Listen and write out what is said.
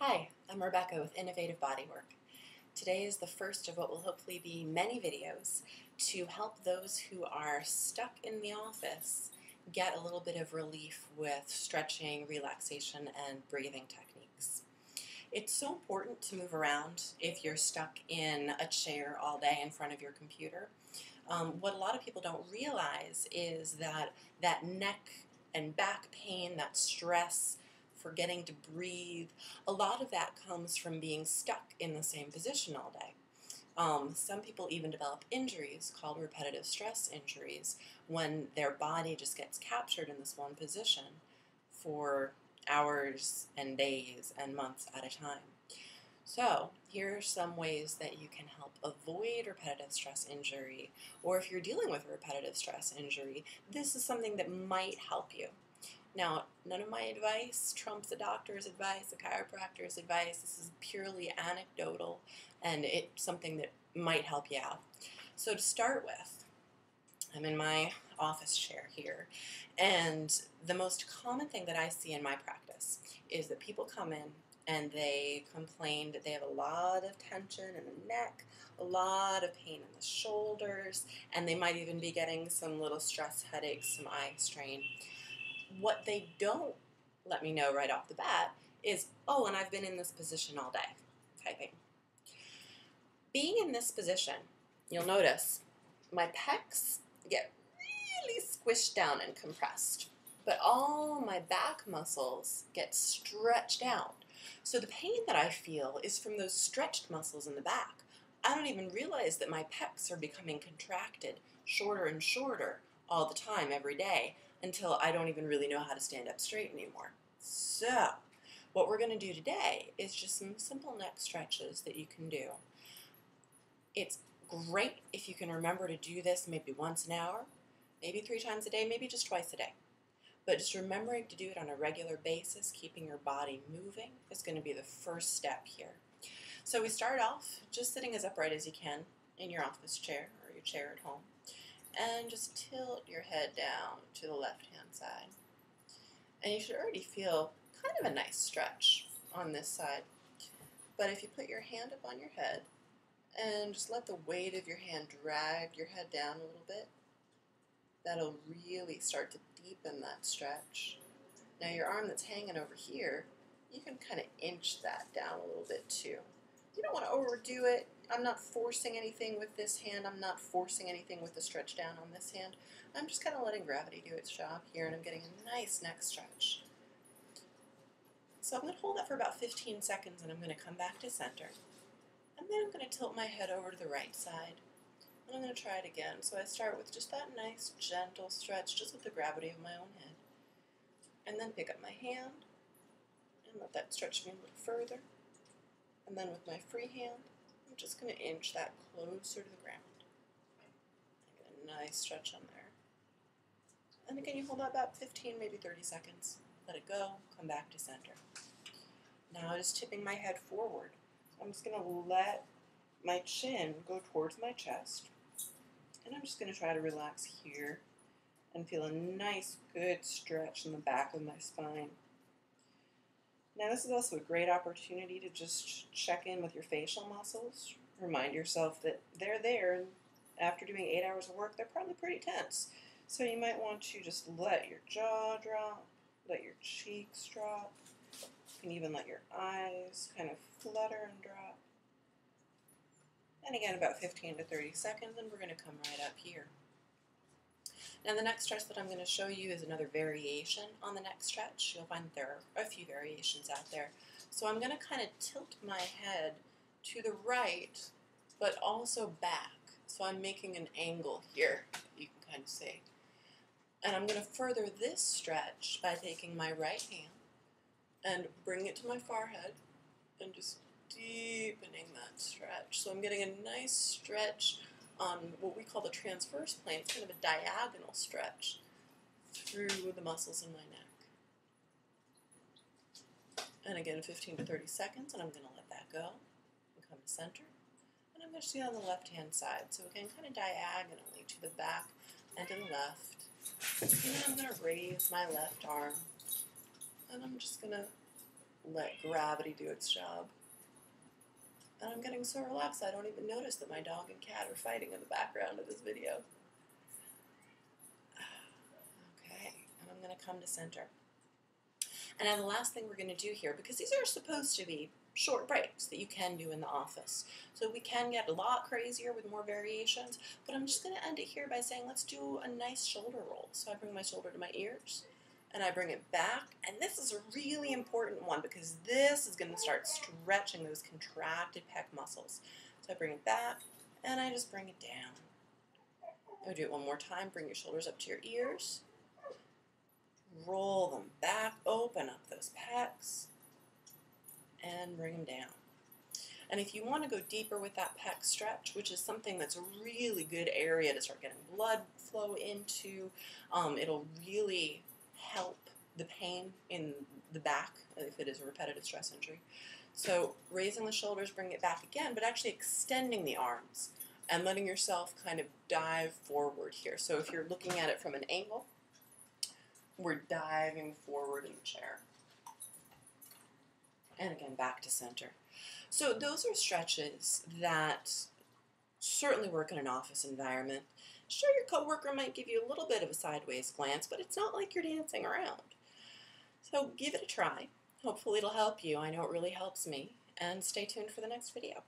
Hi, I'm Rebecca with Innovative Bodywork. Today is the first of what will hopefully be many videos to help those who are stuck in the office get a little bit of relief with stretching, relaxation, and breathing techniques. It's so important to move around if you're stuck in a chair all day in front of your computer. What a lot of people don't realize is that neck and back pain, that stress, forgetting to breathe, a lot of that comes from being stuck in the same position all day. Some people even develop injuries called repetitive stress injuries when their body just gets captured in this one position for hours and days and months at a time. So here are some ways that you can help avoid repetitive stress injury, or if you're dealing with a repetitive stress injury, this is something that might help you. Now, none of my advice trumps a doctor's advice, a chiropractor's advice. This is purely anecdotal, and it's something that might help you out. So to start with, I'm in my office chair here, and the most common thing that I see in my practice is that people come in and they complain that they have a lot of tension in the neck, a lot of pain in the shoulders, and they might even be getting some little stress headaches, some eye strain. What they don't let me know right off the bat is, oh, and I've been in this position all day, typing. Being in this position, you'll notice my pecs get really squished down and compressed, but all my back muscles get stretched out. So the pain that I feel is from those stretched muscles in the back. I don't even realize that my pecs are becoming contracted shorter and shorter all the time, every day, until I don't even really know how to stand up straight anymore. So what we're going to do today is just some simple neck stretches that you can do. It's great if you can remember to do this maybe once an hour, maybe 3 times a day, maybe just twice a day. But just remembering to do it on a regular basis, keeping your body moving, is going to be the first step here. So we start off just sitting as upright as you can in your office chair or your chair at home, and just tilt your head down to the left-hand side. And you should already feel kind of a nice stretch on this side. But if you put your hand up on your head and just let the weight of your hand drag your head down a little bit, that'll really start to deepen that stretch. Now your arm that's hanging over here, you can kind of inch that down a little bit too. You don't want to overdo it. I'm not forcing anything with this hand. I'm not forcing anything with the stretch down on this hand. I'm just kind of letting gravity do its job here, and I'm getting a nice neck stretch. So I'm going to hold that for about 15 seconds, and I'm going to come back to center. And then I'm going to tilt my head over to the right side. And I'm going to try it again. So I start with just that nice, gentle stretch, just with the gravity of my own head. And then pick up my hand and let that stretch me a little further. And then with my free hand, I'm just going to inch that closer to the ground. Get a nice stretch on there. And again, you hold that about 15, maybe 30 seconds. Let it go, come back to center. Now just tipping my head forward. I'm just going to let my chin go towards my chest. And I'm just going to try to relax here and feel a nice, good stretch in the back of my spine. Now this is also a great opportunity to just check in with your facial muscles. Remind yourself that they're there, and after doing 8 hours of work, they're probably pretty tense. So you might want to just let your jaw drop, let your cheeks drop. You can even let your eyes kind of flutter and drop. And again, about 15 to 30 seconds, and we're going to come right up here. Now the next stretch that I'm going to show you is another variation on the neck stretch. You'll find there are a few variations out there. So I'm going to kind of tilt my head to the right, but also back. So I'm making an angle here, you can kind of see. And I'm going to further this stretch by taking my right hand and bring it to my forehead and just deepening that stretch. So I'm getting a nice stretch on what we call the transverse plane. It's kind of a diagonal stretch through the muscles in my neck. And again, 15 to 30 seconds, and I'm going to let that go and come to center. And I'm going to see on the left-hand side. So again, kind of diagonally to the back and to the left. And then I'm going to raise my left arm, and I'm just going to let gravity do its job. And I'm getting so relaxed I don't even notice that my dog and cat are fighting in the background of this video. Okay, and I'm going to come to center. And now the last thing we're going to do here, because these are supposed to be short breaks that you can do in the office. So we can get a lot crazier with more variations, but I'm just going to end it here by saying let's do a nice shoulder roll. So I bring my shoulder to my ears, and I bring it back, and this is a really important one because this is going to start stretching those contracted pec muscles. So I bring it back, and I just bring it down. I'll do it one more time. Bring your shoulders up to your ears. Roll them back, open up those pecs, and bring them down. And if you want to go deeper with that pec stretch, which is something that's a really good area to start getting blood flow into, it'll really help the pain in the back if it is a repetitive stress injury. So raising the shoulders, bring it back again, but actually extending the arms and letting yourself kind of dive forward here. So if you're looking at it from an angle, we're diving forward in the chair. And again, back to center. So those are stretches that certainly work in an office environment. Sure, your coworker might give you a little bit of a sideways glance, but it's not like you're dancing around. So give it a try. Hopefully it'll help you. I know it really helps me. And stay tuned for the next video.